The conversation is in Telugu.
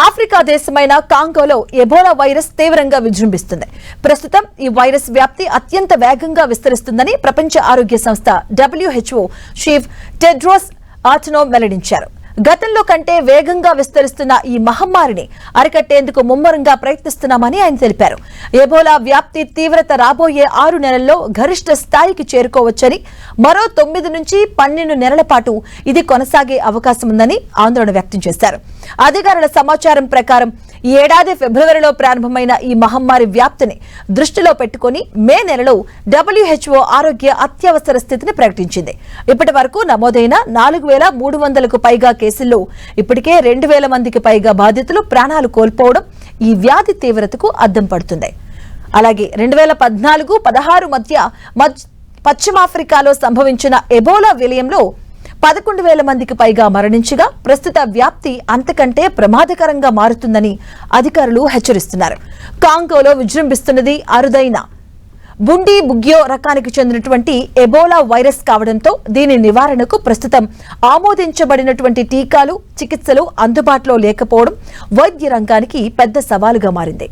ఆఫ్రికా దేశమైన కాంగోలో ఎబోలా వైరస్ తీవ్రంగా విజృంభిస్తుంది. ప్రస్తుతం ఈ వైరస్ వ్యాప్తి అత్యంత వేగంగా విస్తరిస్తుందని ప్రపంచ ఆరోగ్య సంస్థ WHO చీఫ్ టెడ్రోస్ అథనోమ్ వెల్లడించారు. గతంలో కంటే వేగంగా విస్తరిస్తున్న ఈ మహమ్మారిని అరికట్టేందుకు ముమ్మరంగా ప్రయత్నిస్తున్నామని ఆయన తెలిపారు. ఎబోలా వ్యాప్తి తీవ్రత రాబోయే 6 నెలల్లో గరిష్ట స్థాయికి చేరుకోవచ్చని, మరో 9 నుంచి 12 నెలల పాటు ఇది కొనసాగే అవకాశం ఉందని ఆందోళన వ్యక్తం చేశారు. అధికారుల సమాచారం ప్రకారం ఈ ఏడాది ఫిబ్రవరిలో ప్రారంభమైన ఈ మహమ్మారి వ్యాప్తిని దృష్టిలో పెట్టుకుని మే నెలలో WHO ఆరోగ్య అత్యవసర స్థితిని ప్రకటించింది. ఇప్పటి వరకు నమోదైన 4,300కు పైగా కేసుల్లో ఇప్పటికే 2,000 మందికి పైగా బాధితులు ప్రాణాలు కోల్పోవడం ఈ వ్యాధి తీవ్రతకు అద్దం పడుతుంది. అలాగే 2014-16 మధ్య పశ్చిమాఫ్రికాలో సంభవించిన ఎబోలా విలయంలో 11,000 మందికి పైగా మరణించగా ప్రస్తుత వ్యాప్తి అంతకంటే ప్రమాదకరంగా మారుతుందని అధికారులు హెచ్చరిస్తున్నారు. కాంగోలో విజృంభిస్తున్నది అరుదైన బుండి బుగ్యో రకానికి చెందినటువంటి ఎబోలా వైరస్ కావడంతో దీని నివారణకు ప్రస్తుతం ఆమోదించబడినటువంటి టీకాలు, చికిత్సలు అందుబాటులో లేకపోవడం వైద్య రంగానికి పెద్ద సవాలుగా మారింది.